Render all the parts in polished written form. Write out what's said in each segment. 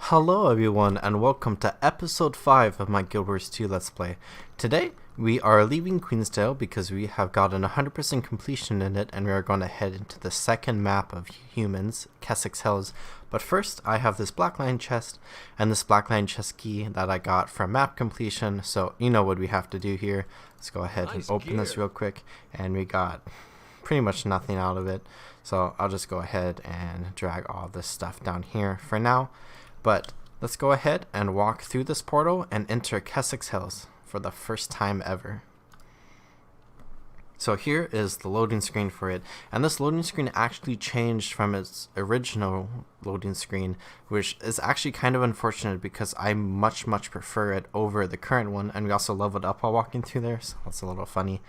Hello everyone and welcome to episode 5 of my Guild Wars 2 Let's Play. Today we are leaving Queensdale because we have gotten 100% completion in it and we are going to head into the second map of humans, Kessex Hills. But first I have this black line chest and this black line chest key that I got from map completion, so you know what we have to do here. Let's go ahead and open this real quick, and we got pretty much nothing out of it, so I'll just go ahead and drag all this stuff down here for now. But let's go ahead and walk through this portal and enter Kessex Hills for the first time ever. So here is the loading screen for it, and this loading screen actually changed from its original loading screen, which is actually kind of unfortunate because I much prefer it over the current one, and we also leveled up while walking through there, so that's a little funny.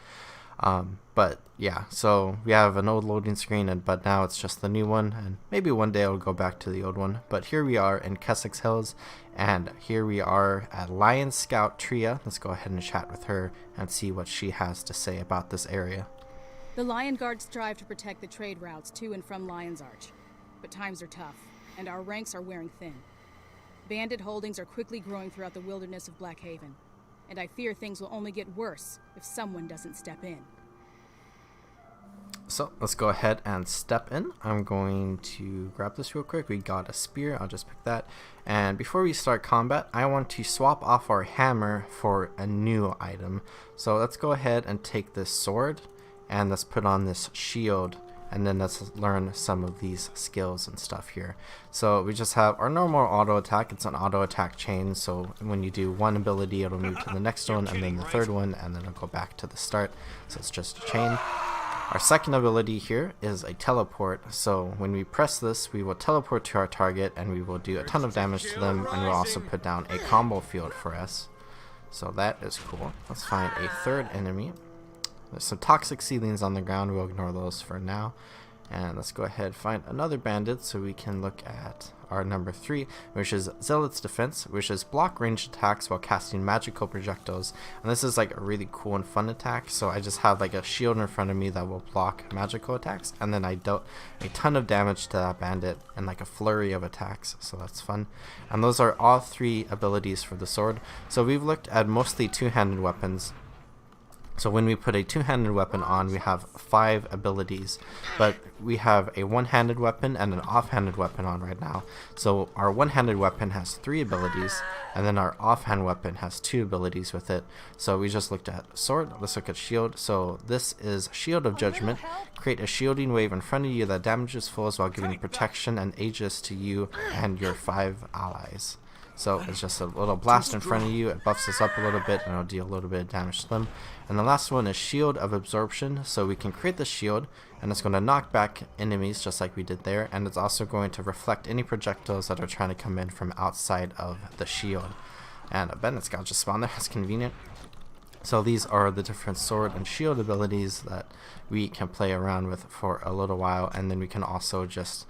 But yeah, so we have an old loading screen, but now it's just the new one, and maybe one day I'll go back to the old one. But here we are in Kessex Hills, and here we are at Lion Scout Tria. Let's go ahead and chat with her and see what she has to say about this area. The Lion Guards strive to protect the trade routes to and from Lion's Arch, but times are tough, and our ranks are wearing thin. Bandit holdings are quickly growing throughout the wilderness of Blackhaven, and I fear things will only get worse if someone doesn't step in. So let's go ahead and step in. I'm going to grab this real quick. We got a spear, I'll just pick that. And before we start combat, I want to swap off our hammer for a new item. So let's go ahead and take this sword and let's put on this shield, and then let's learn some of these skills and stuff here. So we just have our normal auto attack. It's an auto attack chain, so when you do one ability it'll move to the next one and then the third one, and then it'll go back to the start. So it's just a chain. Our second ability here is a teleport, so when we press this we will teleport to our target and we will do a ton of damage to them, and we'll also put down a combo field for us. So that is cool. Let's find a third enemy. There's some toxic seedlings on the ground, we'll ignore those for now. And let's go ahead and find another bandit so we can look at our number 3, which is Zealot's Defense, which is block ranged attacks while casting magical projectiles. And this is like a really cool and fun attack, so I just have like a shield in front of me that will block magical attacks, and then I dealt a ton of damage to that bandit and like a flurry of attacks, so that's fun. And those are all 3 abilities for the sword. So we've looked at mostly two-handed weapons. So when we put a two-handed weapon on, we have 5 abilities, but we have a one-handed weapon and an off-handed weapon on right now. So our one-handed weapon has 3 abilities, and then our off-hand weapon has 2 abilities with it. So we just looked at sword. Let's look at shield. So this is Shield of Judgment. Create a shielding wave in front of you that damages foes while giving protection and aegis to you and your 5 allies. So it's just a little blast in front of you, it buffs us up a little bit and it'll deal a little bit of damage to them. And the last one is Shield of Absorption, so we can create the shield and it's going to knock back enemies just like we did there, and it's also going to reflect any projectiles that are trying to come in from outside of the shield. And a bandit scout just spawned there, that's convenient. So these are the different sword and shield abilities that we can play around with for a little while, and then we can also just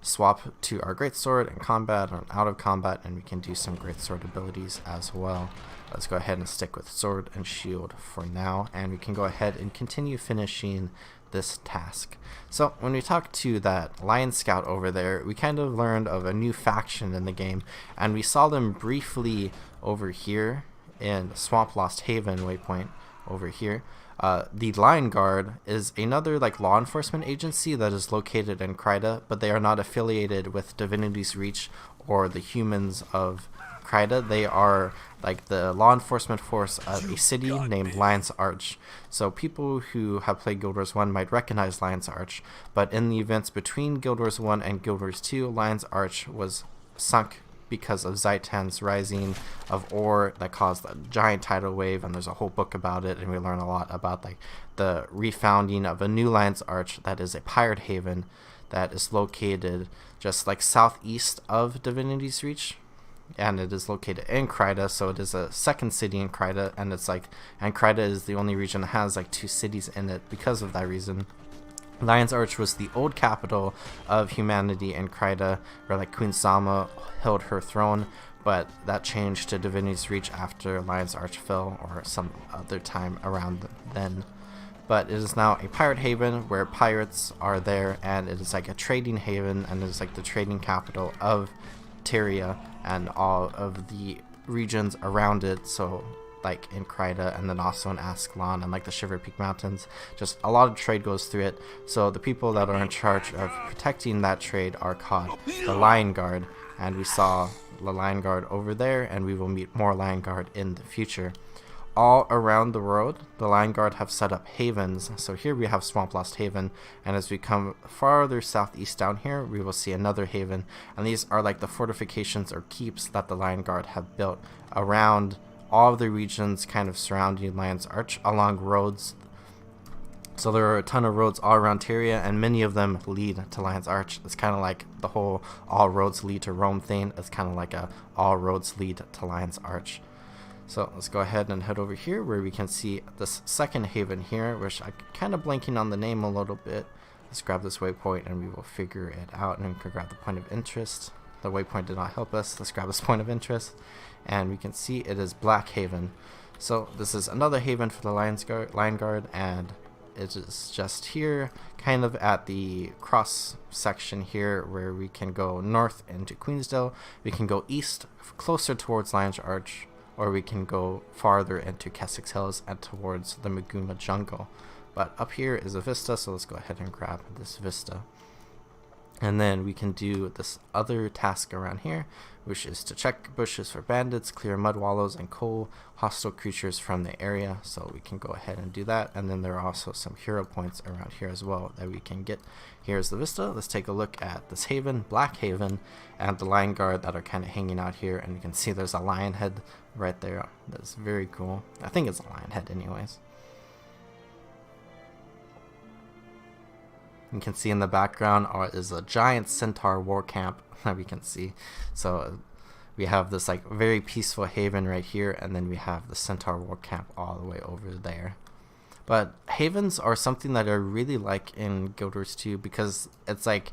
swap to our greatsword in combat or out of combat, and we can do some greatsword abilities as well. Let's go ahead and stick with sword and shield for now, and we can go ahead and continue finishing this task. So when we talked to that Lion Scout over there, we kind of learned of a new faction in the game, and we saw them briefly over here in Swamp Lost Haven waypoint over here. The Lion Guard is another like law enforcement agency that is located in Kryta, but they are not affiliated with Divinity's Reach or the humans of Kryta. They are like the law enforcement force of a city named Lion's Arch. So people who have played Guild Wars 1 might recognize Lion's Arch, but in the events between Guild Wars 1 and Guild Wars 2, Lion's Arch was sunk because of Zaitan's rising of ore that caused a giant tidal wave, and there's a whole book about it, and we learn a lot about like the refounding of a new Lion's Arch that is a pirate haven that is located just like southeast of Divinity's Reach, and it is located in Kryta, so it is a second city in Kryta, and it's like, and Kryta is the only region that has like 2 cities in it because of that reason. Lion's Arch was the old capital of humanity in Kryta, where like Queen Sama held her throne, but that changed to Divinity's Reach after Lion's Arch fell, or some other time around then. But it is now a pirate haven where pirates are there, and it is like a trading haven, and it is like the trading capital of Tyria and all of the regions around it, so like in Kryta and then also in Ascalon and like the Shiver Peak Mountains. Just a lot of trade goes through it, so the people that are in charge of protecting that trade are called the Lion Guard, and we saw the Lion Guard over there, and we will meet more Lion Guard in the future. All around the world, the Lion Guard have set up havens. So here we have Swamp Lost Haven, and as we come farther southeast down here, we will see another haven, and these are like the fortifications or keeps that the Lion Guard have built around all of the regions kind of surrounding Lion's Arch along roads. So there are a ton of roads all around Tyria, and many of them lead to Lion's Arch. It's kind of like the whole all roads lead to Rome thing. It's kind of like a all roads lead to Lion's Arch. So let's go ahead and head over here where we can see this second haven here, which I'm kind of blanking on the name a little bit. Let's grab this waypoint and we will figure it out, and we can grab the point of interest. The waypoint did not help us. Let's grab this point of interest, and we can see it is Black Haven. So this is another haven for the Lion Guard, and it is just here, kind of at the cross section here, where we can go north into Queensdale, we can go east closer towards Lion's Arch, or we can go farther into Kessex Hills and towards the Maguma Jungle. But up here is a vista, so let's go ahead and grab this vista. And then we can do this other task around here, which is to check bushes for bandits, clear mud wallows, and cull hostile creatures from the area. So we can go ahead and do that. And then there are also some hero points around here as well that we can get. Here's the vista. Let's take a look at this haven, Black Haven, and the Lion Guard that are kind of hanging out here. And you can see there's a lion head right there. That's very cool. I think it's a lion head anyways. You can see in the background is a giant centaur war camp that we can see. So we have this like very peaceful haven right here, and then we have the centaur war camp all the way over there. But havens are something that I really like in Guild Wars 2 because it's like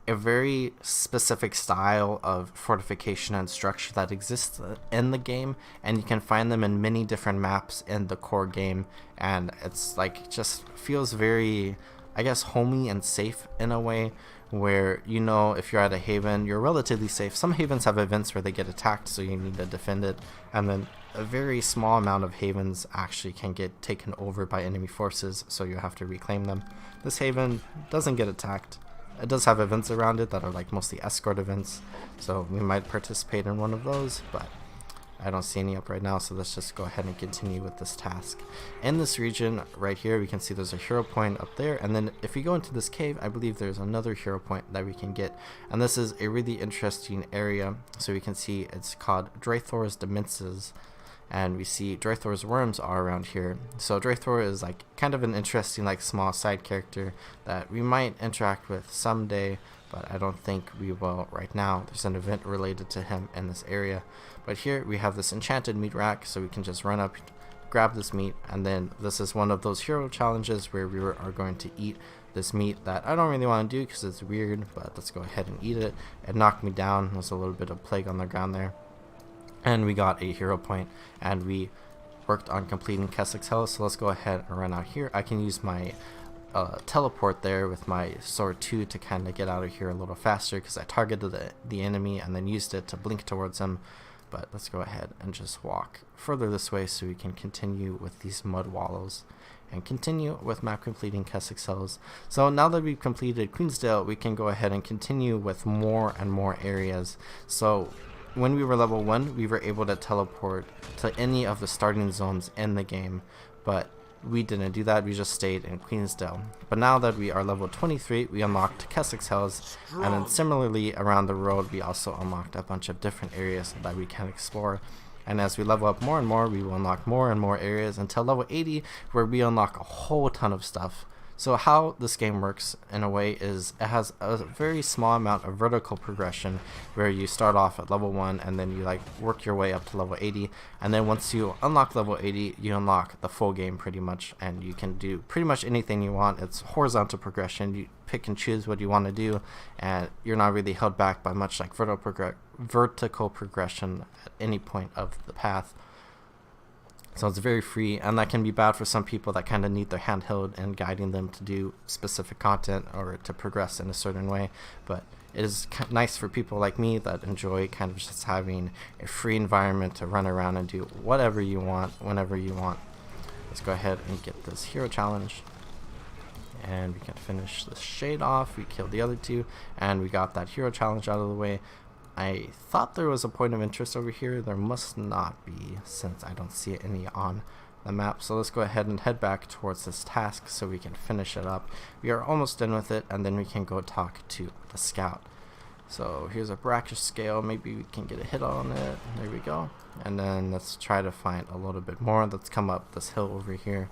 a very specific style of fortification and structure that exists in the game, and you can find them in many different maps in the core game, and it's like just feels very, I guess, homey and safe in a way, where, you know, if you're at a haven, you're relatively safe. Some havens have events where they get attacked, so you need to defend it, and then a very small amount of havens actually can get taken over by enemy forces, so you have to reclaim them. This haven doesn't get attacked. It does have events around it that are like mostly escort events, so we might participate in one of those, but I don't see any up right now, so let's just go ahead and continue with this task. In this region right here, we can see there's a hero point up there, and then if we go into this cave, I believe there's another hero point that we can get, and this is a really interesting area. So we can see it's called Draethor's Demences, and we see Draethor's worms are around here. So Draethor is like kind of an interesting like small side character that we might interact with someday, but I don't think we will right now. There's an event related to him in this area. But here we have this enchanted meat rack, so we can just run up, grab this meat, and then this is one of those hero challenges where we are going to eat this meat that I don't really want to do because it's weird, but let's go ahead and eat it. It knocked me down. There's a little bit of plague on the ground there. And we got a hero point, and we worked on completing Kessex Hills, so let's go ahead and run out here. I can use my teleport there with my sword 2 to kind of get out of here a little faster because I targeted the enemy and then used it to blink towards him. But let's go ahead and just walk further this way so we can continue with these mud wallows and continue with map completing Kessex Hills. So now that we've completed Queensdale, we can go ahead and continue with more and more areas. So when we were level 1, we were able to teleport to any of the starting zones in the game, but we didn't do that. We just stayed in Queensdale. But now that we are level 23, we unlocked Kessex Hills, and then similarly around the world, we also unlocked a bunch of different areas that we can explore. And as we level up more and more, we will unlock more and more areas until level 80, where we unlock a whole ton of stuff. So how this game works in a way is it has a very small amount of vertical progression where you start off at level 1 and then you like work your way up to level 80, and then once you unlock level 80, you unlock the full game pretty much, and you can do pretty much anything you want. It's horizontal progression. You pick and choose what you want to do, and you're not really held back by much like vertical progression at any point of the path. So it's very free, and that can be bad for some people that kind of need their handheld and guiding them to do specific content or to progress in a certain way. But it is nice for people like me that enjoy kind of just having a free environment to run around and do whatever you want, whenever you want. Let's go ahead and get this hero challenge. And we can finish this shade off. We killed the other two, and we got that hero challenge out of the way. I thought there was a point of interest over here. There must not be, since I don't see any on the map. So let's go ahead and head back towards this task so we can finish it up. We are almost done with it, and then we can go talk to the scout. So here's a brackish scale. Maybe we can get a hit on it. There we go. And then let's try to find a little bit more. Let's come up this hill over here.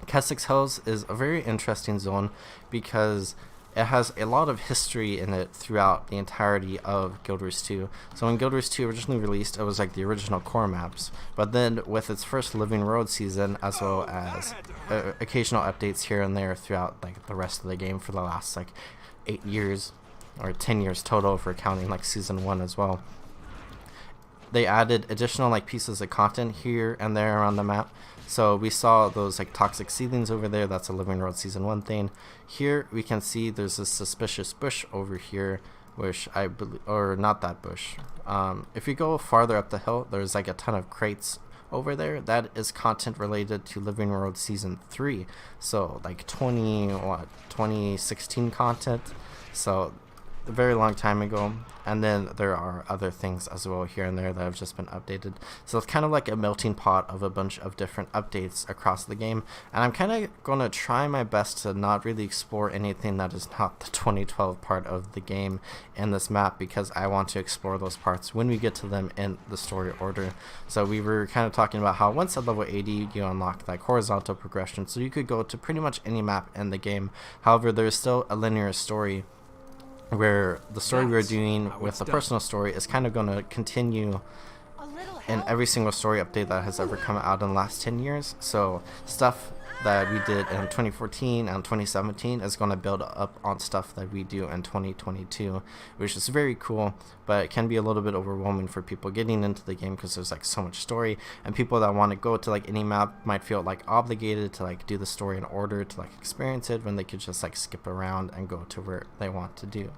Kessex Hills is a very interesting zone because it has a lot of history in it throughout the entirety of Guild Wars 2. So when Guild Wars 2 originally released, it was like the original core maps. But then with its first Living Road season, as well as occasional updates here and there throughout like the rest of the game for the last like 8 years, or 10 years total for counting like season 1 as well, they added additional like pieces of content here and there around the map. So we saw those like toxic seedlings over there. That's a Living Road season 1 thing. Here we can see there's a suspicious bush over here, which I believe, or not that bush. If you go farther up the hill, there's like a ton of crates over there. That is content related to Living Road season 3. So like 2016 content. So a very long time ago. And then there are other things as well here and there that have just been updated. So it's kind of like a melting pot of a bunch of different updates across the game. And I'm kind of going to try my best to not really explore anything that is not the 2012 part of the game in this map, because I want to explore those parts when we get to them in the story order. So we were kind of talking about how once at level 80 you unlock like horizontal progression, so you could go to pretty much any map in the game. However, there's still a linear story where the story we're doing with the personal story is kind of going to continue in every single story update that has ever come out in the last 10 years. So stuff that we did in 2014 and 2017 is going to build up on stuff that we do in 2022, which is very cool, but it can be a little bit overwhelming for people getting into the game because there's like so much story, and people that want to go to like any map might feel like obligated to like do the story in order to like experience it, when they could just like skip around and go to where they want to do.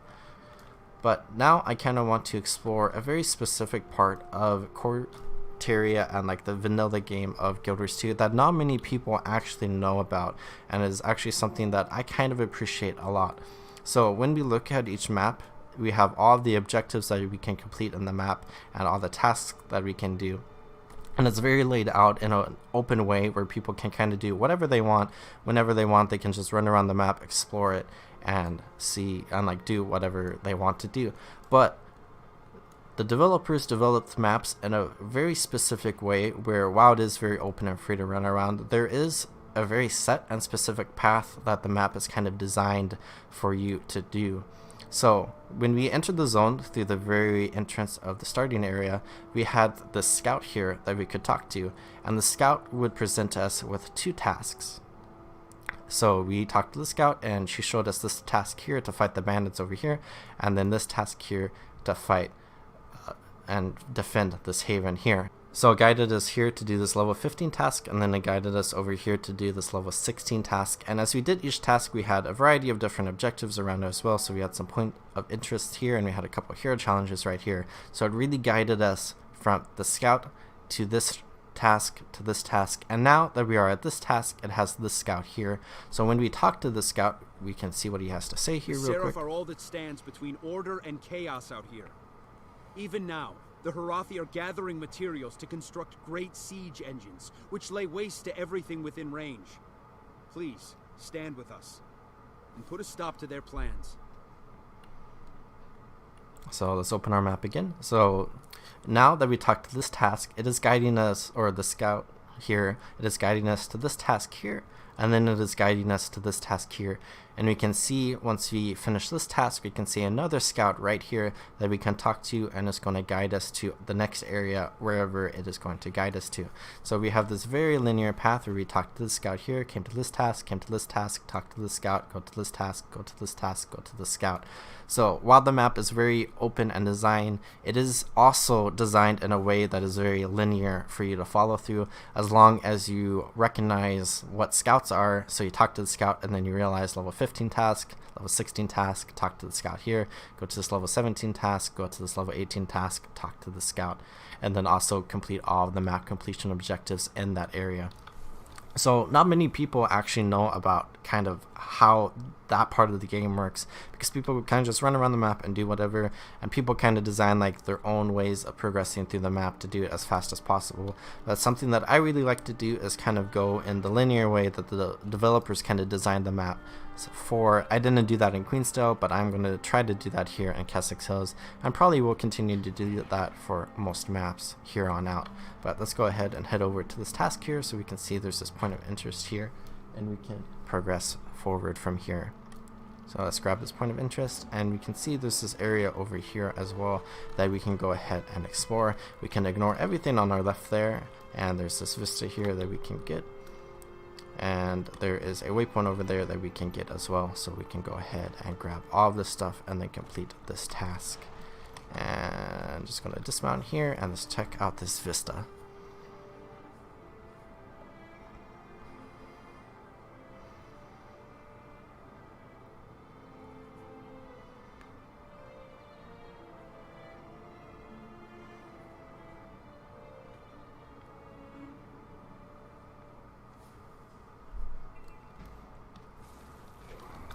But now I kind of want to explore a very specific part of Kryta and like the vanilla game of Guild Wars 2 that not many people actually know about, and is actually something that I kind of appreciate a lot. So when we look at each map, we have all of the objectives that we can complete in the map and all the tasks that we can do. And it's very laid out in an open way where people can kind of do whatever they want, whenever they want. They can just run around the map, explore it, and see and like do whatever they want to do. But the developers developed maps in a very specific way where, while it is very open and free to run around, there is a very set and specific path that the map is kind of designed for you to do. So when we entered the zone through the very entrance of the starting area, we had the scout here that we could talk to, and the scout would present us with 2 tasks. So we talked to the scout, and she showed us this task here to fight the bandits over here, and then this task here to fight and defend this haven here. So it guided us here to do this level 15 task, and then it guided us over here to do this level 16 task. And as we did each task, we had a variety of different objectives around it as well. So we had some point of interest here, and we had a couple hero challenges right here. So it really guided us from the scout to this task to this task, and now that we are at this task, it has this scout here. So when we talk to the scout, we can see what he has to say here real quick. The Seraph are all that stands between order and chaos out here. Even now, the Harathi are gathering materials to construct great siege engines, which lay waste to everything within range. Please, stand with us, and put a stop to their plans. So let's open our map again. So now that we talked to this task, it is guiding us, or the scout here, it is guiding us to this task here. and then it is guiding us to this task here. And we can see once we finish this task, we can see another scout right here that we can talk to, and it's going to guide us to the next area wherever it is going to guide us to. So we have this very linear path where we talk to the scout here, came to this task, came to this task, talk to the scout, go to this task, go to this task, go to the scout. So while the map is very open and designed, it is also designed in a way that is very linear for you to follow through, as long as you recognize what scouts are. So you talk to the scout and then you realize level 15 task, level 16 task, talk to the scout here, go to this level 17 task, go to this level 18 task, talk to the scout, and then also complete all of the map completion objectives in that area. So not many people actually know about kind of how that part of the game works, because people kind of just run around the map and do whatever, and people kind of design like their own ways of progressing through the map to do it as fast as possible. But something that I really like to do is kind of go in the linear way that the developers kind of designed the map. So I didn't do that in Queensdale, but I'm going to try to do that here in Kessex Hills, and probably will continue to do that for most maps here on out. But let's go ahead and head over to this task here so we can see there's this point of interest here, and we can progress forward from here. So let's grab this point of interest, and we can see there's this area over here as well that we can go ahead and explore. We can ignore everything on our left there, and there's this vista here that we can get. And there is a waypoint over there that we can get as well, so we can go ahead and grab all of this stuff and then complete this task. And I'm just going to dismount here and let's check out this vista.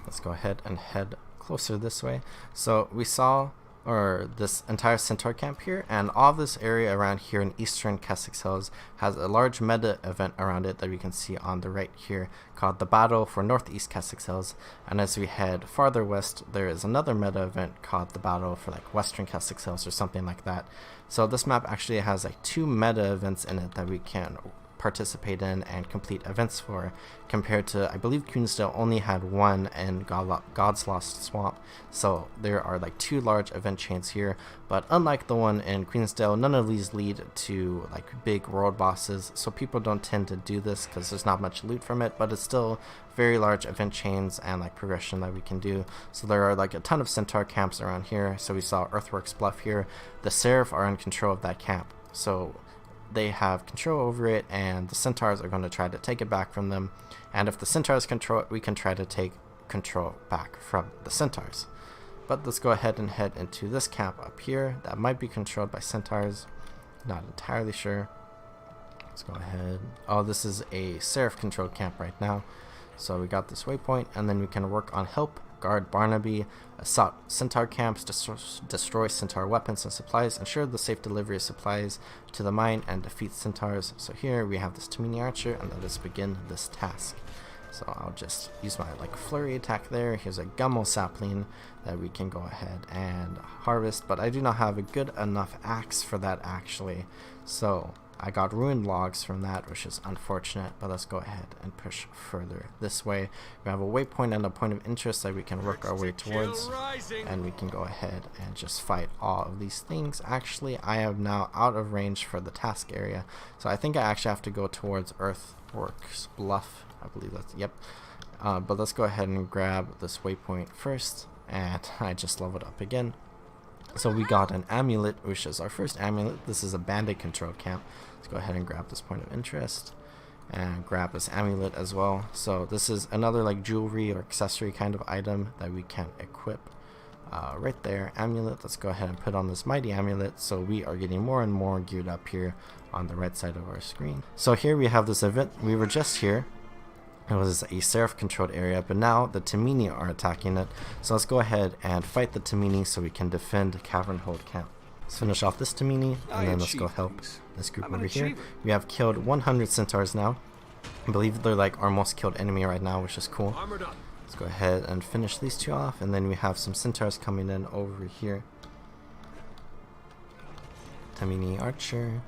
Let's go ahead and head closer this way. So we saw this entire centaur camp here, and all this area around here in eastern Kessex Hills has a large meta event around it that we can see on the right here called the Battle for Northeast Kessex Hills. And as we head farther west, there is another meta event called the Battle for like Western Kessex Hills or something like that. So this map actually has like 2 meta events in it that we can participate in and complete events for, compared to, I believe Queensdale only had 1 in God's Lost Swamp. So there are like 2 large event chains here, but unlike the one in Queensdale, none of these lead to like big world bosses, so people don't tend to do this because there's not much loot from it, but it's still very large event chains and like progression that we can do. So there are like a ton of centaur camps around here. So we saw Earthworks Bluff here. The Seraph are in control of that camp, so they have control over it, and the centaurs are going to try to take it back from them. And if the centaurs control it, we can try to take control back from the centaurs. But let's go ahead and head into this camp up here that might be controlled by centaurs. Not entirely sure. Let's go ahead. Oh, this is a Seraph controlled camp right now. So we got this waypoint, and then we can work on help, guard Barnaby, assault centaur camps, destroy centaur weapons and supplies, ensure the safe delivery of supplies to the mine, and defeat centaurs. So here we have this Tamini archer, and let us begin this task. So I'll just use my like flurry attack there. Here's a gummo sapling that we can go ahead and harvest, but I do not have a good enough axe for that actually. So I got ruined logs from that, which is unfortunate, but let's go ahead and push further this way. We have a waypoint and a point of interest that we can work our way towards, and we can go ahead and just fight all of these things. Actually, I am now out of range for the task area, so I think I actually have to go towards Earthworks Bluff. I believe that's, yep. But let's go ahead and grab this waypoint first, and I just leveled up again. So we got an amulet, which is our first amulet. This is a bandit control camp. Let's go ahead and grab this point of interest and grab this amulet as well. So this is another like jewelry or accessory kind of item that we can equip. Right there, amulet. Let's go ahead and put on this mighty amulet, so we are getting more and more geared up here on the right side of our screen. So here we have this event. We were just here. It was a Seraph controlled area, but now the Tamini are attacking it. So let's go ahead and fight the Tamini so we can defend Garenhoff camp. Let's finish off this Tamini, and then let's go help this group over here. We have killed 100 centaurs now. I believe they're like our most killed enemy right now, which is cool. Let's go ahead and finish these 2 off, and then we have some centaurs coming in over here. Tamini archer,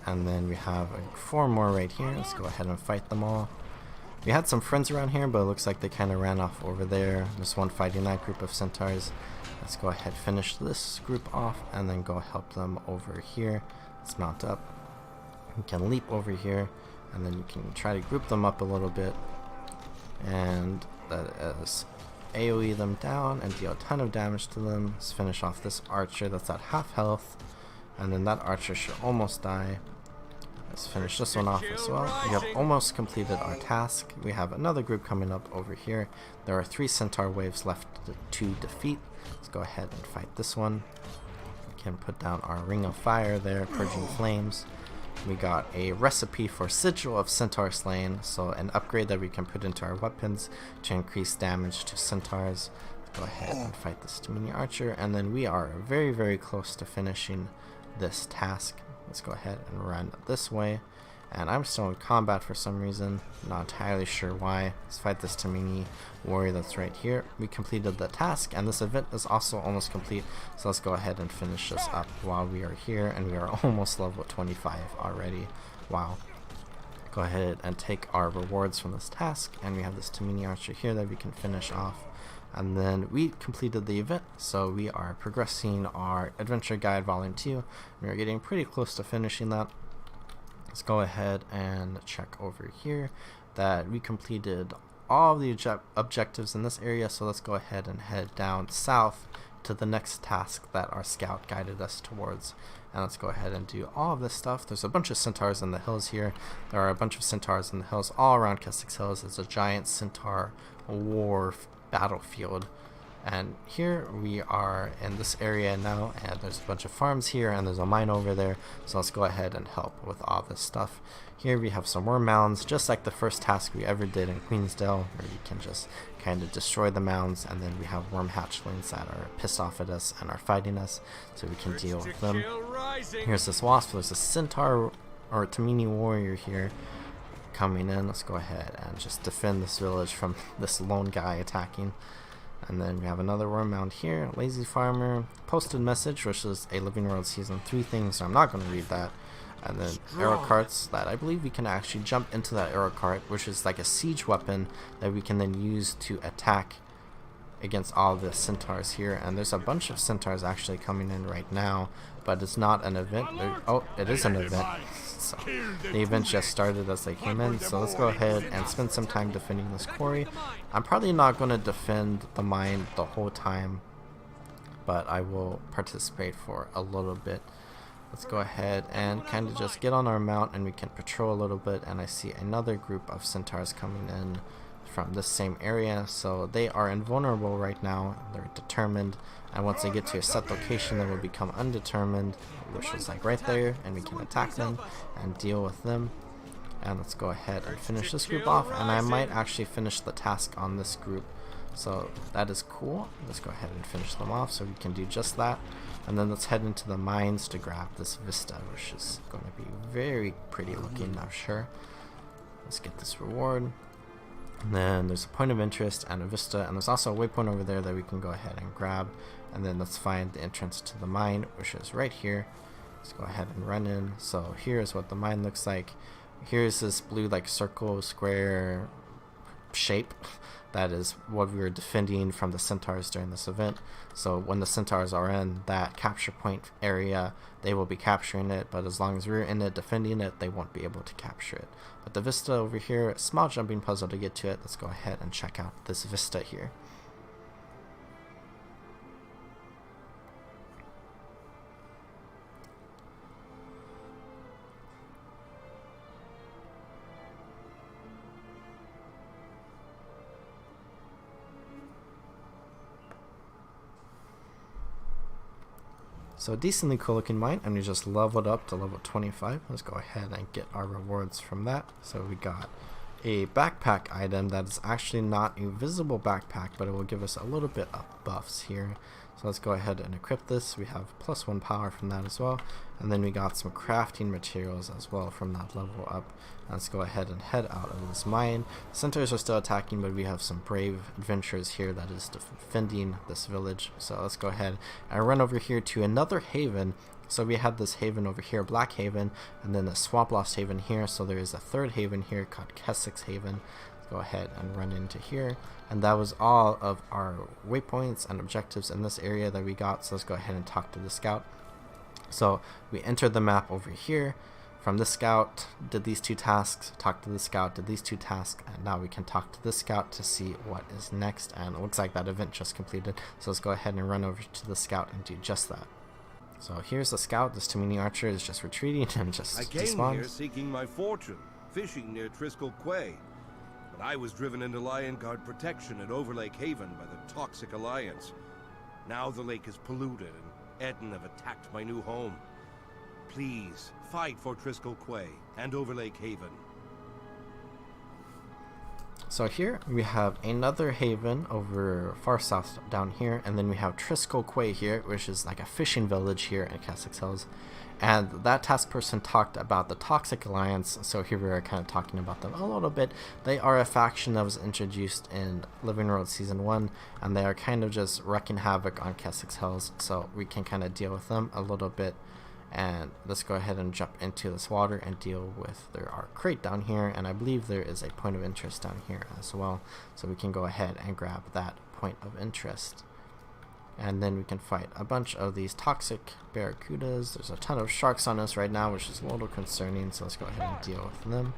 and then we have 4 more right here. Let's go ahead and fight them all. We had some friends around here, but it looks like they kind of ran off over there. There's one fighting that group of centaurs. Let's go ahead, finish this group off, and then go help them over here. Let's mount up. You can leap over here, and then you can try to group them up a little bit. And that is AoE them down and deal a ton of damage to them. Let's finish off this archer that's at half health, and then that archer should almost die. Let's finish this one off as well. We have almost completed our task. We have another group coming up over here. There are 3 centaur waves left to defeat. Let's go ahead and fight this one. We can put down our ring of fire there, purging flames. We got a recipe for sigil of centaur slain, so an upgrade that we can put into our weapons to increase damage to centaurs. Let's go ahead and fight this mini archer, and then we are very, very close to finishing this task. Let's go ahead and run this way. And I'm still in combat for some reason, not entirely sure why. Let's fight this Tamini warrior that's right here. We completed the task, and this event is also almost complete, so let's go ahead and finish this up while we are here, and we are almost level 25 already. Wow. Go ahead and take our rewards from this task, and we have this Tamini archer here that we can finish off. And then we completed the event, so we are progressing our Adventure Guide Volume 2. We're getting pretty close to finishing that. Let's go ahead and check over here that we completed all of the objectives in this area, so let's go ahead and head down south to the next task that our scout guided us towards. And let's go ahead and do all of this stuff. There's a bunch of centaurs in the hills here. There are a bunch of centaurs in the hills all around Kessex Hills. It's a giant centaur war battlefield. And here we are in this area now, and there's a bunch of farms here, and there's a mine over there, so let's go ahead and help with all this stuff. Here we have some worm mounds, just like the first task we ever did in Queensdale, where you can just kind of destroy the mounds, and then we have worm hatchlings that are pissed off at us and are fighting us, so we can deal with them. Here's this wasp. There's a centaur or Tamini warrior here coming in. Let's go ahead and just defend this village from this lone guy attacking. And then we have another worm mound here. Lazy Farmer posted message, which is a Living World Season 3 thing, so I'm not going to read that. And then arrow carts that I believe we can actually jump into that arrow cart, which is like a siege weapon that we can then use to attack against all the centaurs here. And there's a bunch of centaurs actually coming in right now, but it's not an event. Oh, it is an event. So the event just started as they came in, so let's go ahead and spend some time defending this quarry. I'm probably not going to defend the mine the whole time, but I will participate for a little bit. Let's go ahead and kind of just get on our mount, and we can patrol a little bit. And I see another group of centaurs coming in from this same area, so they are invulnerable right now. They're determined, and once they get to a set location, they will become undetermined, which is like right there, and we can attack them and deal with them. And let's go ahead and finish this group off, and I might actually finish the task on this group, so that is cool. Let's go ahead and finish them off so we can do just that. And then let's head into the mines to grab this vista, which is going to be very pretty looking, I'm sure. Let's get this reward. And then there's a point of interest and a vista, and there's also a waypoint over there that we can go ahead and grab. And then let's find the entrance to the mine, which is right here. Let's go ahead and run in. So here's what the mine looks like. Here's this blue like circle square shape. That is what we were defending from the centaurs during this event. So when the centaurs are in that capture point area, they will be capturing it, but as long as we're in it defending it, they won't be able to capture it. But the vista over here, a small jumping puzzle to get to it. Let's go ahead and check out this vista here. So a decently cool looking mine, and we just leveled up to level 25. Let's go ahead and get our rewards from that. So we got a backpack item that is actually not a visible backpack, but it will give us a little bit of buffs here. So let's go ahead and equip this. We have +1 power from that as well. And then we got some crafting materials as well from that level up. Let's go ahead and head out of this mine. Centaurs are still attacking, but we have some brave adventurers here that is defending this village. So let's go ahead and run over here to another haven. So we have this haven over here, Black Haven, and then the Swamp Lost Haven here. So there is a third haven here called Kessex Haven. Go ahead and run into here, and that was all of our waypoints and objectives in this area that we got. So let's go ahead and talk to the scout. So we entered the map over here. From the scout, did these 2 tasks, talked to the scout, did these 2 tasks, and now we can talk to the scout to see what is next. And it looks like that event just completed, so let's go ahead and run over to the scout and do just that. So here's the scout. This too many archer is just retreating and just I came despawned. here seeking my fortune, fishing near Triskel Quay, but I was driven into Lion Guard protection at Overlake Haven by the Toxic Alliance. Now the lake is polluted and Eden have attacked my new home. Please, fight for Triskel Quay and Overlake Haven. So here we have another haven over far south down here, and then we have Triskel Quay here, which is like a fishing village here in Kessex Hills. And that task person talked about the Toxic Alliance, so here we are kind of talking about them a little bit. They are a faction that was introduced in Living Road Season 1, and they are kind of just wreaking havoc on Kessex Hills, so we can kind of deal with them a little bit. And let's go ahead and jump into this water and deal with our crate down here, and I believe there is a point of interest down here as well, so we can go ahead and grab that point of interest. And then we can fight a bunch of these toxic barracudas. There's a ton of sharks on us right now, which is a little concerning, so let's go ahead and deal with them.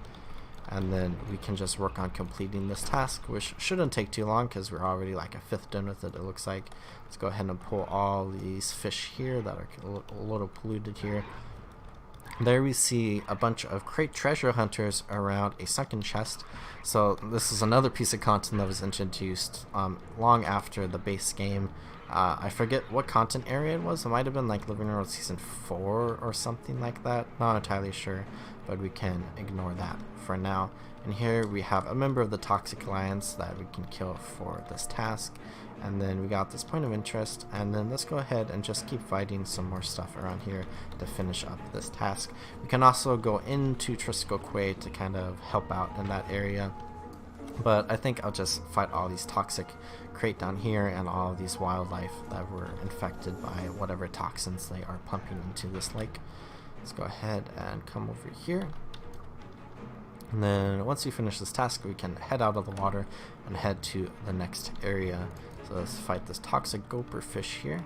And then we can just work on completing this task, which shouldn't take too long because we're already like a 5th done with it, it looks like. Let's go ahead and pull all these fish here that are a little polluted here. There we see a bunch of crate treasure hunters around a sunken chest. So this is another piece of content that was introduced long after the base game. I forget what content area it was. It might have been like Living Road Season 4 or something like that. Not entirely sure, but we can ignore that for now. And here we have a member of the Toxic Alliance that we can kill for this task. And then we got this point of interest, and then let's go ahead and just keep fighting some more stuff around here to finish up this task. We can also go into Triskel Quay to kind of help out in that area, but I think I'll just fight all these toxic crate down here and all of these wildlife that were infected by whatever toxins they are pumping into this lake. Let's go ahead and come over here. And then once we finish this task, we can head out of the water and head to the next area. So let's fight this toxic gopher fish here.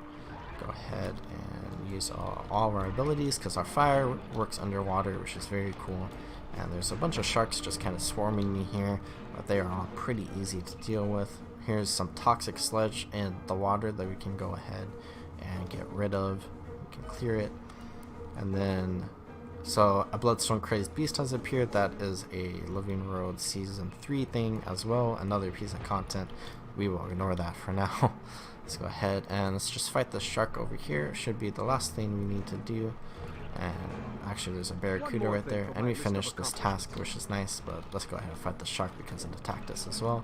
Go ahead and use all of our abilities because our fire works underwater, which is very cool. And there's a bunch of sharks just kind of swarming me here, but they are all pretty easy to deal with. Here's some toxic sludge in the water that we can go ahead and get rid of. We can clear it. And then, so a bloodstone crazed beast has appeared. That is a Living Road Season 3 thing as well, another piece of content. We will ignore that for now. Let's go ahead and let's just fight the shark over here. It should be the last thing we need to do. And actually there's a barracuda right there, and we finished this task, which is nice. But let's go ahead and fight the shark because it attacked us as well.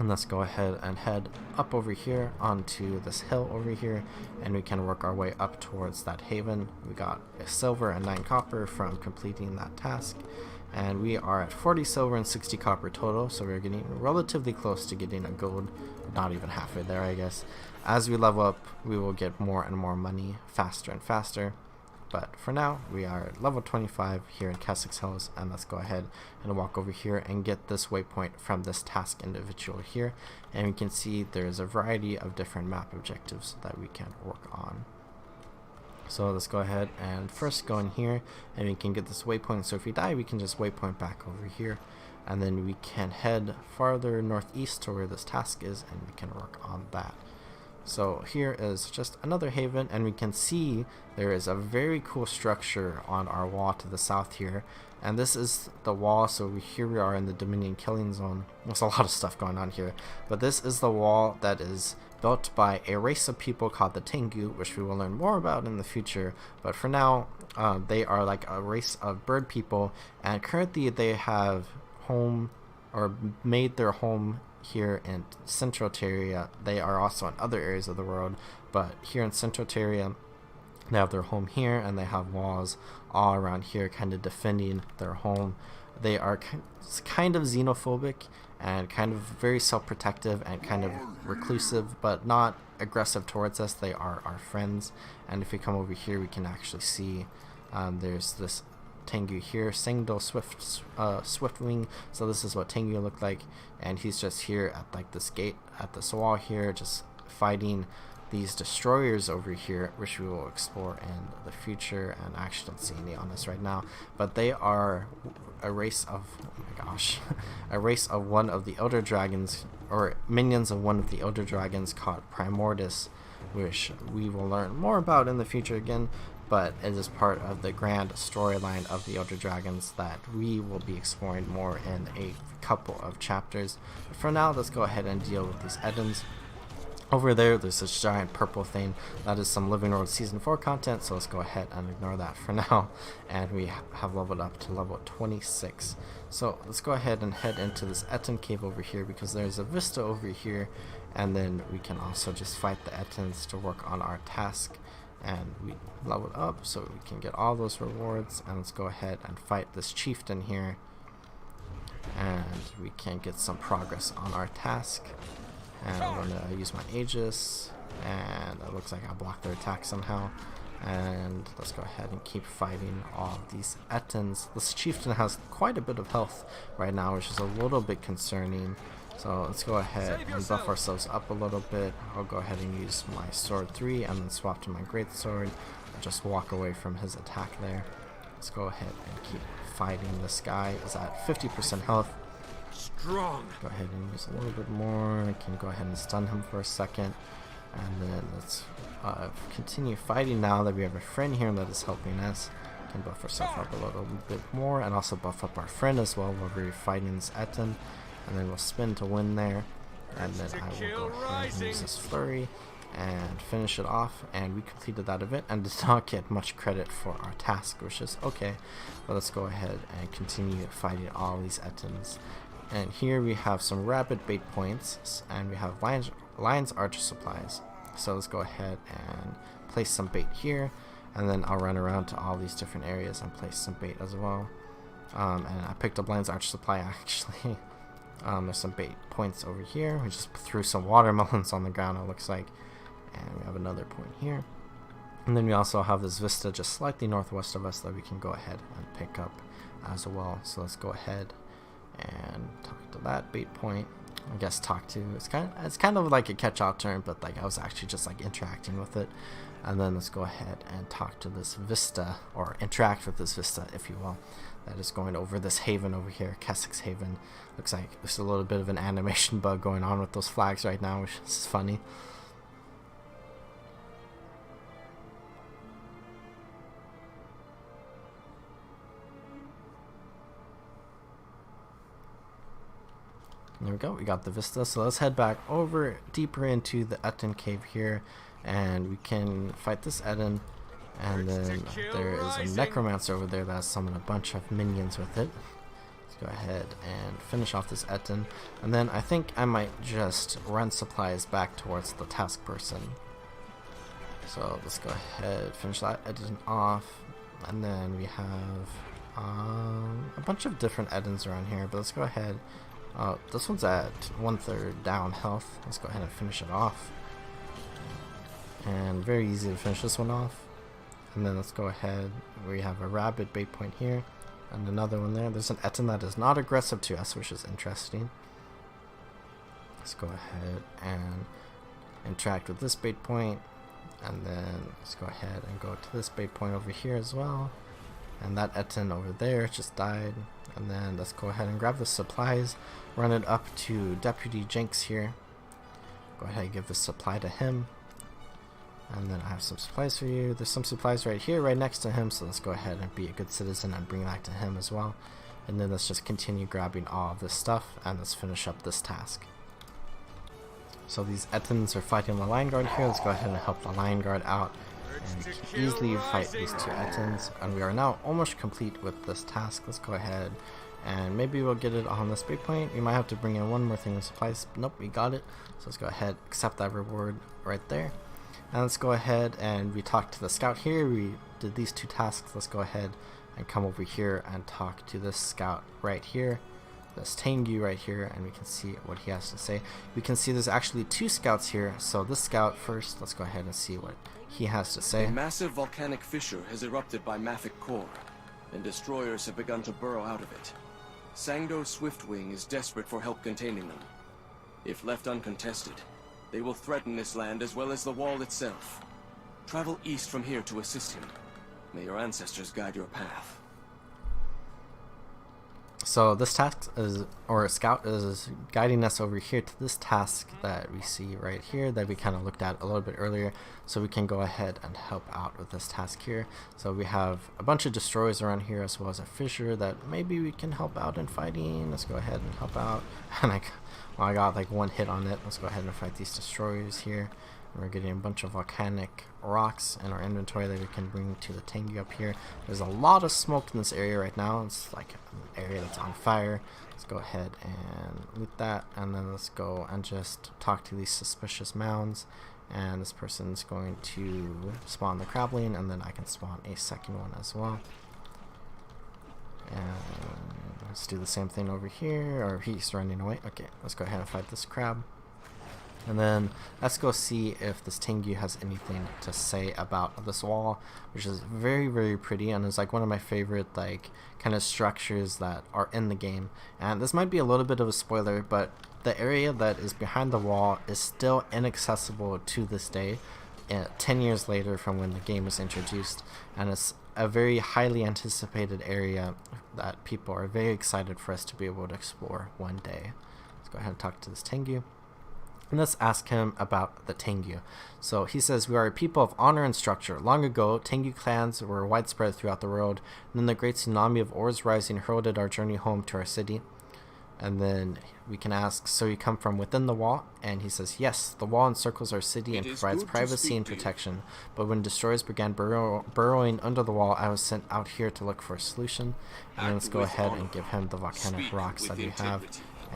And let's go ahead and head up over here onto this hill over here, and we can work our way up towards that haven. We got a silver and 9 copper from completing that task, and we are at 40 silver and 60 copper total, so we're getting relatively close to getting a gold. Not even halfway there, I guess. As we level up, we will get more and more money faster and faster. But for now, we are at level 25 here in Kessex Hills, and let's go ahead and walk over here and get this waypoint from this task individual here. And we can see there's a variety of different map objectives that we can work on. So let's go ahead and first go in here, and we can get this waypoint. So if we die, we can just waypoint back over here, and then we can head farther northeast to where this task is, and we can work on that. So here is just another haven, and we can see there is a very cool structure on our wall to the south here, and this is the wall. So here we are in the Dominion killing zone. There's a lot of stuff going on here, but this is the wall that is built by a race of people called the Tengu, which we will learn more about in the future. But for now, they are like a race of bird people, and currently they have home or made their home here in Central Terria. They are also in other areas of the world, but here in Central Terria they have their home here, and they have walls all around here kind of defending their home. They are kind of xenophobic and kind of very self-protective and kind of reclusive, but not aggressive towards us. They are our friends. And if we come over here, we can actually see there's this Tengu here, Sengdo Swiftwing. So this is what Tengu looked like, and he's just here at like this gate at this wall here, just fighting these destroyers over here, which we will explore in the future. And I actually don't see any on us right now, but they are a race of, oh my gosh, a race of one of the elder dragons, or minions of one of the elder dragons called Primordus, which we will learn more about in the future again, but it is part of the grand storyline of the elder dragons that we will be exploring more in a couple of chapters. But for now, let's go ahead and deal with these Edens. Over there's this giant purple thing. That is some Living World Season 4 content, so let's go ahead and ignore that for now. And we have leveled up to level 26. So let's go ahead and head into this Etten cave over here, because there's a vista over here, and then we can also just fight the Ettens to work on our task. And we leveled up so we can get all those rewards. And let's go ahead and fight this chieftain here, and we can get some progress on our task. And I'm going to use my Aegis, and it looks like I blocked their attack somehow. And let's go ahead and keep fighting all of these Ettens. This chieftain has quite a bit of health right now, which is a little bit concerning. So let's go ahead and buff ourselves up a little bit. I'll go ahead and use my sword 3 and then swap to my greatsword and just walk away from his attack there. Let's go ahead and keep fighting. This guy is at 50% health. Strong. Go ahead and use a little bit more. I can go ahead and stun him for a second, and then let's continue fighting now that we have a friend here that is helping us. Can buff ourselves up a little bit more, and also buff up our friend as well while we're fighting this Etten. And then we'll spin to win there, and then I will go ahead and use this flurry and finish it off. And we completed that event and did not get much credit for our task, which is okay. But let's go ahead and continue fighting all these Ettens. And here we have some rapid bait points, and we have Lion's Archer supplies. So let's go ahead and place some bait here, and then I'll run around to all these different areas and place some bait as well. And I picked up Lion's Archer supply actually. There's some bait points over here. We just threw some watermelons on the ground, it looks like. And we have another point here. And then we also have this vista just slightly northwest of us that we can go ahead and pick up as well. So let's go ahead and talk to that bait point. I guess talk to, it's kind of like a catch-all term, but like I was actually just like interacting with it. And then let's go ahead and talk to this vista, or interact with this vista, if you will, that is going over this haven over here, Kessex Haven. Looks like there's a little bit of an animation bug going on with those flags right now, which is funny. There we go, we got the vista. So let's head back over deeper into the Etten cave here, and we can fight this Etten. And then there is a necromancer over there that has summoned a bunch of minions with it. Let's go ahead and finish off this Etten. And then I think I might just run supplies back towards the task person. So let's go ahead, finish that Etten off. And then we have a bunch of different Ettens around here, but let's go ahead. This one's at 1/3 down health. Let's go ahead and finish it off. And very easy to finish this one off. And then let's go ahead. We have a rabid bait point here, and another one there. There's an Etten that is not aggressive to us, which is interesting. Let's go ahead and interact with this bait point, and then let's go ahead and go to this bait point over here as well. And that Etten over there just died. And then let's go ahead and grab the supplies, run it up to Deputy Jenks here. Go ahead and give the supply to him. And then I have some supplies for you. There's some supplies right here, right next to him, so let's go ahead and be a good citizen and bring that to him as well. And then let's just continue grabbing all of this stuff, and let's finish up this task. So these Ettens are fighting the Lion Guard here. Let's go ahead and help the Lion Guard out, and we can easily fight these two Ettens. And we are now almost complete with this task. Let's go ahead and maybe we'll get it on this big point. We might have to bring in one more thing of supplies. Nope, we got it. So let's go ahead, accept that reward right there. And let's go ahead and we talked to the scout here. We did these two tasks. Let's go ahead and come over here and talk to this scout right here, this Tengu right here, and we can see what he has to say. We can see there's actually two scouts here. So this scout first, let's go ahead and see what he has to say. A massive volcanic fissure has erupted by Mafic core. and destroyers have begun to burrow out of it. Sangdo's Swiftwing is desperate for help containing them. If left uncontested, they will threaten this land as well as the wall itself. Travel east from here to assist him. May your ancestors guide your path. So this task is, or Scout is guiding us over here to this task that we see right here that we kind of looked at a little bit earlier. So we can go ahead and help out with this task here. So we have a bunch of destroyers around here as well as a fissure that maybe we can help out in fighting. Let's go ahead and help out. And I got like one hit on it. Let's go ahead and fight these destroyers here. We're getting a bunch of volcanic rocks in our inventory that we can bring to the Tengu up here. There's a lot of smoke in this area right now. It's like an area that's on fire. Let's go ahead and loot that, and then let's go and just talk to these suspicious mounds. And this person's going to spawn the crabling, and then I can spawn a second one as well. And let's do the same thing over here. Or he's running away. Okay, let's go ahead and fight this crab. And then let's go see if this Tengu has anything to say about this wall, which is very, very pretty and is like one of my favorite like kind of structures that are in the game. And this might be a little bit of a spoiler, but the area that is behind the wall is still inaccessible to this day, 10 years later from when the game was introduced, and it's a very highly anticipated area that people are very excited for us to be able to explore one day. Let's go ahead and talk to this Tengu. And let's ask him about the Tengu. So he says, we are a people of honor and structure. Long ago, Tengu clans were widespread throughout the world. And then the great tsunami of ores rising heralded our journey home to our city. And then we can ask, so you come from within the wall? And he says, yes, the wall encircles our city and provides privacy and protection. But when destroyers began burrowing under the wall, I was sent out here to look for a solution. And then let's go ahead and give him the volcanic rocks that we have.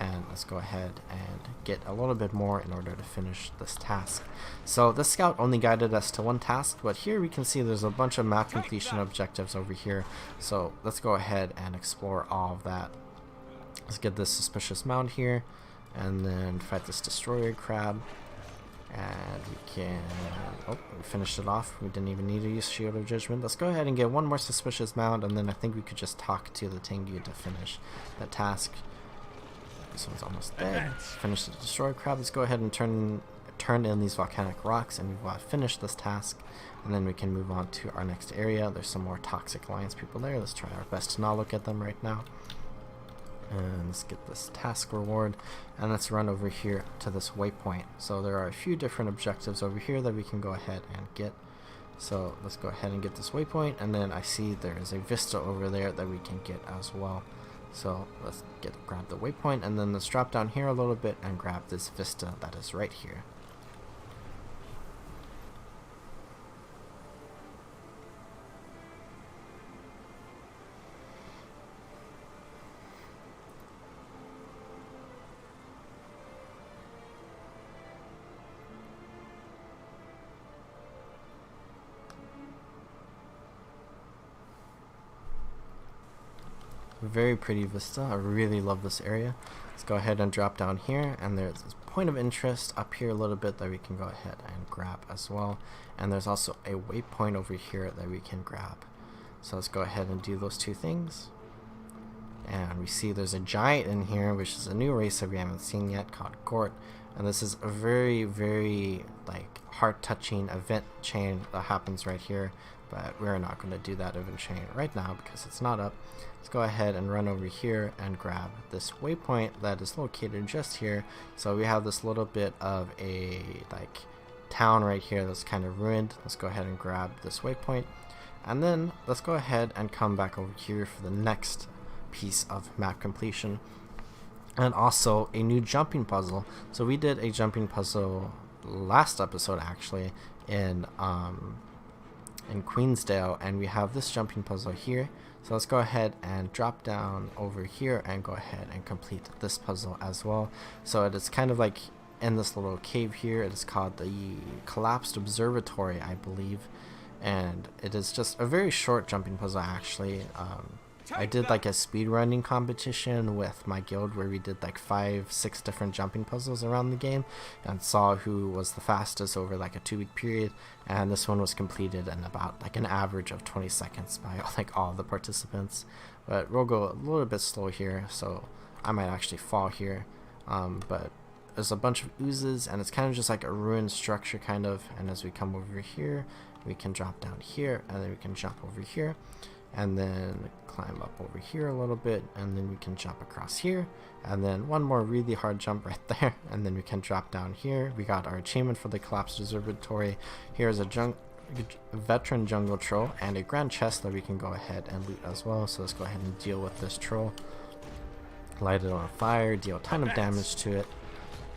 And let's go ahead and get a little bit more in order to finish this task. So this scout only guided us to one task, but here we can see there's a bunch of map completion objectives over here. So let's go ahead and explore all of that. Let's get this suspicious mound here, and then fight this destroyer crab. And we can, oh, we finished it off. We didn't even need to use Shield of Judgment. Let's go ahead and get one more suspicious mound, and then I think we could just talk to the Tengu to finish that task. This one's almost dead. Finish the destroyer crab. Let's go ahead and turn in these volcanic rocks, and we've finished this task. And then we can move on to our next area. There's some more Toxic Alliance people there. Let's try our best to not look at them right now. And let's get this task reward, and let's run over here to this waypoint. So there are a few different objectives over here that we can go ahead and get. So let's go ahead and get this waypoint, and then I see there is a vista over there that we can get as well. So let's grab the waypoint, and then let's drop down here a little bit and grab this vista that is right here. Very pretty vista. I really love this area. Let's go ahead and drop down here, and there's this point of interest up here a little bit that we can go ahead and grab as well. And there's also a waypoint over here that we can grab. So let's go ahead and do those two things. And we see there's a giant in here, which is a new race that we haven't seen yet, called Gort. And this is a very, very like heart-touching event chain that happens right here. But we're not going to do that event chain right now because it's not up. Let's go ahead and run over here and grab this waypoint that is located just here. So we have this little bit of a like town right here that's kind of ruined. Let's go ahead and grab this waypoint, and then let's go ahead and come back over here for the next piece of map completion, and also a new jumping puzzle. So we did a jumping puzzle last episode actually in Queensdale, and we have this jumping puzzle here. So let's go ahead and drop down over here and go ahead and complete this puzzle as well. So it is kind of like in this little cave here. It is called the Collapsed Observatory, I believe, and it is just a very short jumping puzzle actually. I did like a speedrunning competition with my guild where we did like 5-6 different jumping puzzles around the game and saw who was the fastest over like a 2-week period, and this one was completed in about like an average of 20 seconds by like all the participants. But we'll go a little bit slow here, so I might actually fall here, but there's a bunch of oozes and it's kind of just like a ruined structure kind of, and as we come over here we can drop down here, and then we can jump over here, and then climb up over here a little bit, and then we can jump across here, and then one more really hard jump right there, and then we can drop down here. We got our achievement for the collapsed observatory. Here's a veteran jungle troll and a grand chest that we can go ahead and loot as well. So let's go ahead and deal with this troll, light it on fire, deal a ton of damage to it,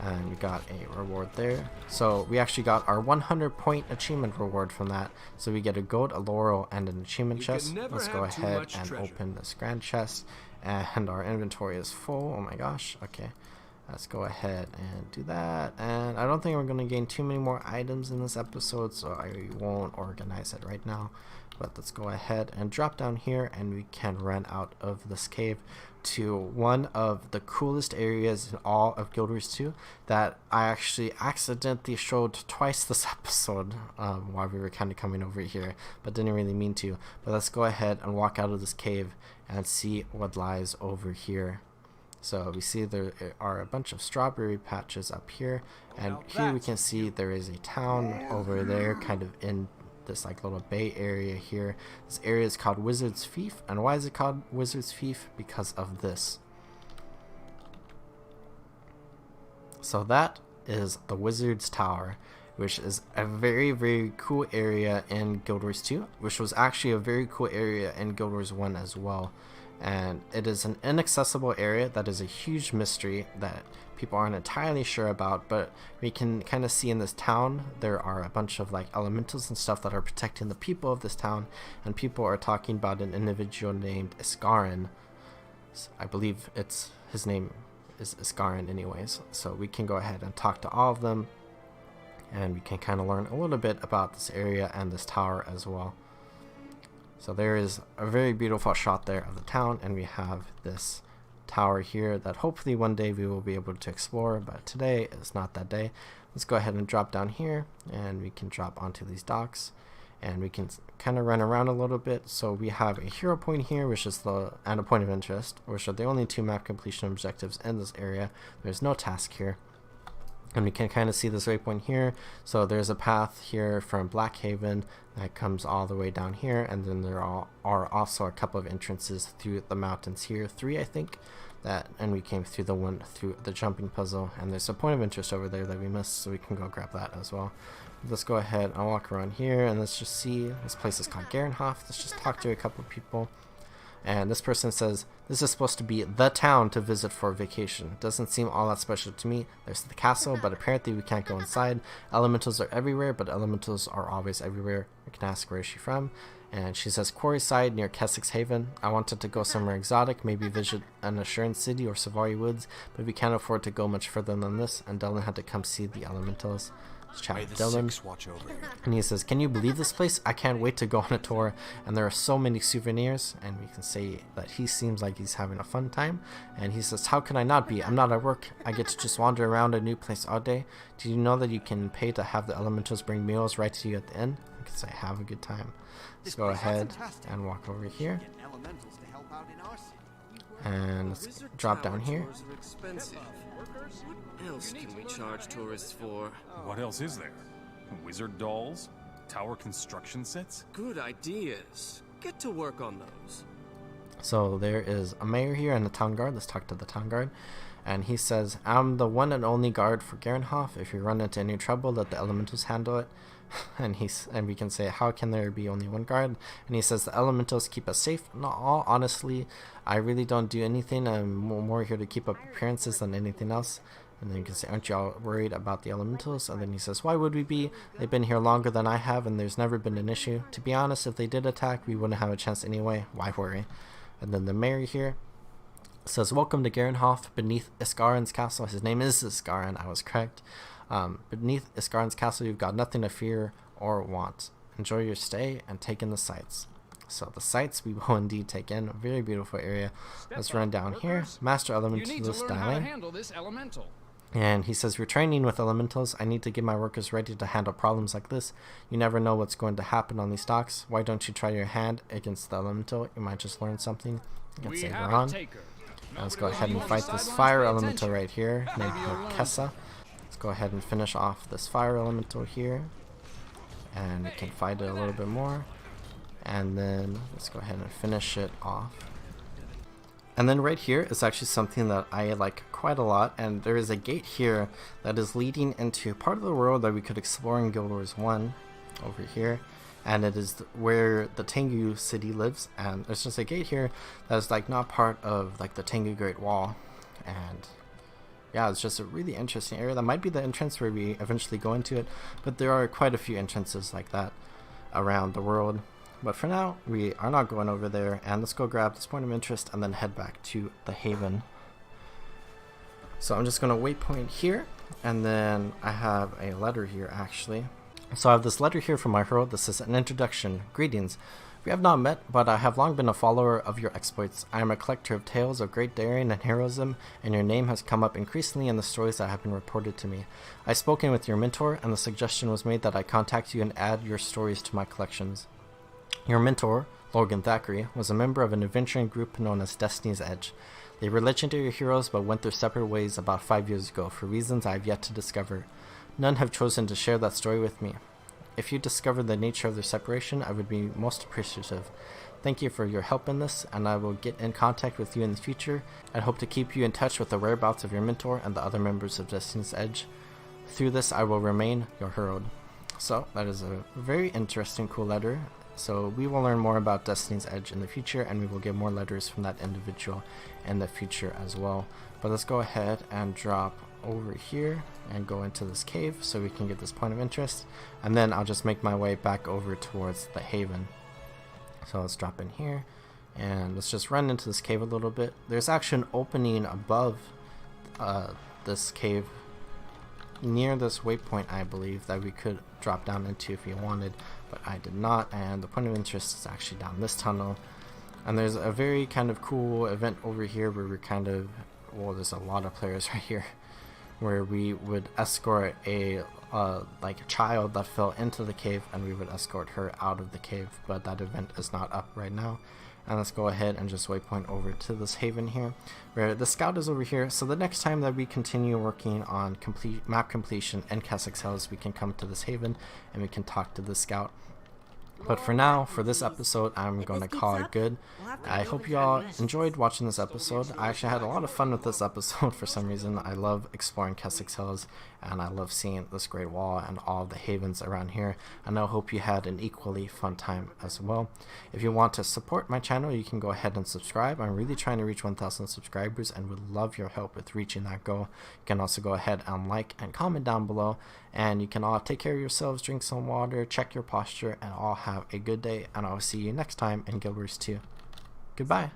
and we got a reward there. So we actually got our 100-point achievement reward from that. So we get a gold, a laurel, and an achievement chest. Let's go ahead and open this grand chest, and our inventory is full. Oh my gosh. Okay, let's go ahead and do that. And I don't think we're going to gain too many more items in this episode, so I won't organize it right now. But let's go ahead and drop down here, and we can run out of this cave to one of the coolest areas in all of Guild Wars 2 that I actually accidentally showed twice this episode while we were kind of coming over here, but didn't really mean to. But let's go ahead and walk out of this cave and see what lies over here. So we see there are a bunch of strawberry patches up here, and here we can see there is a town over there kind of in this like little bay area here. This area is called Wizard's Fief, and why is it called Wizard's Fief? Because of this. So that is the Wizard's Tower, which is a very cool area in Guild Wars 2, which was actually a very cool area in Guild Wars 1 as well. And it is an inaccessible area that is a huge mystery that people aren't entirely sure about, but we can kind of see in this town there are a bunch of like elementals and stuff that are protecting the people of this town, and people are talking about an individual named Iskarin. I believe his name is Iskarin anyways, so we can go ahead and talk to all of them, and we can kind of learn a little bit about this area and this tower as well. So there is a very beautiful shot there of the town, and we have this tower here that hopefully one day we will be able to explore, but today is not that day. Let's go ahead and drop down here, and we can drop onto these docks, and we can kind of run around a little bit. So we have a hero point here, which is and a point of interest, which are the only two map completion objectives in this area. There's no task here. And we can kind of see this waypoint here. So there's a path here from Blackhaven that comes all the way down here, and then there are also a couple of entrances through the mountains here, 3 I think, and we came through the one through the jumping puzzle, and there's a point of interest over there that we missed, so we can go grab that as well. Let's go ahead and walk around here, and let's just see. This place is called Garenhoff. Let's just talk to a couple of people. And this person says, this is supposed to be the town to visit for vacation. Doesn't seem all that special to me. There's the castle, but apparently we can't go inside. Elementals are everywhere, but elementals are always everywhere. We can ask where is she from. And she says, Quarryside near Kessex Haven. I wanted to go somewhere exotic, maybe visit an Assurance City or Savarii Woods, but we can't afford to go much further than this, and Dylan had to come see the elementals. Let's chat with Dylan, and he says, can you believe this place? I can't wait to go on a tour, and there are so many souvenirs. And we can say that he seems like he's having a fun time, and he says, how can I not be? I'm not at work. I get to just wander around a new place all day. Did you know that you can pay to have the elementals bring meals right to you at the inn? I can say, have a good time. Let's go ahead and walk over here, and let's drop down here. What else can we charge tourists for? What else is there? Wizard dolls? Tower construction sets? Good ideas. Get to work on those. So there is a mayor here and a town guard. Let's talk to the town guard. And he says, I'm the one and only guard for Garenhoff. If you run into any trouble, let the elementals handle it. And we can say, how can there be only one guard? And he says, the elementals keep us safe. Not all, honestly. I really don't do anything. I'm more here to keep up appearances than anything else. And then you can say, aren't you all worried about the elementals? And then he says, why would we be? They've been here longer than I have, and there's never been an issue. To be honest, if they did attack, we wouldn't have a chance anyway. Why worry? And then the mayor here says, welcome to Garenhoff, beneath Iskarin's castle. His name is Iskarin, I was correct. Beneath Iskarin's castle, you've got nothing to fear or want. Enjoy your stay and take in the sights. So the sights we will indeed take in. A very beautiful area. Let's run down here. Master Elementalist dialing. Handle this elemental. And he says, we're training with elementals. I need to get my workers ready to handle problems like this. You never know what's going to happen on these docks. Why don't you try your hand against the elemental? You might just learn something. Let's save her on. Let's go ahead and fight this fire elemental right here, named Kessa. Let's go ahead and finish off this fire elemental here. And we can fight it a little bit more. And then let's go ahead and finish it off. And then right here is actually something that I like quite a lot, and there is a gate here that is leading into part of the world that we could explore in Guild Wars 1 over here, and it is where the Tengu city lives, and there's just a gate here that is like not part of like the Tengu Great Wall. And yeah, it's just a really interesting area. That might be the entrance where we eventually go into it, but there are quite a few entrances like that around the world. But for now, we are not going over there, and let's go grab this point of interest and then head back to the Haven. So I'm just going to waypoint here, and then I have a letter here actually. So I have this letter here from my hero. This is an introduction. Greetings. We have not met, but I have long been a follower of your exploits. I am a collector of tales of great daring and heroism, and your name has come up increasingly in the stories that have been reported to me. I've spoken with your mentor, and the suggestion was made that I contact you and add your stories to my collections. Your mentor, Logan Thackeray, was a member of an adventuring group known as Destiny's Edge. They were legendary heroes but went their separate ways about 5 years ago for reasons I have yet to discover. None have chosen to share that story with me. If you discover the nature of their separation, I would be most appreciative. Thank you for your help in this, and I will get in contact with you in the future. I hope to keep you in touch with the whereabouts of your mentor and the other members of Destiny's Edge. Through this, I will remain your herald. So, that is a very interesting, cool letter. So we will learn more about Destiny's Edge in the future, and we will get more letters from that individual in the future as well. But let's go ahead and drop over here and go into this cave so we can get this point of interest, and then I'll just make my way back over towards the Haven. So let's drop in here and let's just run into this cave a little bit. There's actually an opening above this cave near this waypoint, I believe, that we could drop down into if we wanted, but I did not. And the point of interest is actually down this tunnel, and there's a very kind of cool event over here where we're kind of, well, there's a lot of players right here, where we would escort a like a child that fell into the cave, and we would escort her out of the cave, but that event is not up right now. And let's go ahead and just waypoint over to this Haven here, where the scout is over here. So the next time that we continue working on map completion in Kessex Hills, we can come to this Haven and we can talk to the scout. But for now, for this episode, I'm going to call it good. I hope you all enjoyed watching this episode. I actually had a lot of fun with this episode for some reason. I love exploring Kessex Hills, and I love seeing this Great Wall and all the havens around here. And I hope you had an equally fun time as well. If you want to support my channel, you can go ahead and subscribe. I'm really trying to reach 1,000 subscribers and would love your help with reaching that goal. You can also go ahead and like and comment down below. And you can all take care of yourselves, drink some water, check your posture, and all have a good day. And I'll see you next time in Guild Wars 2. Goodbye.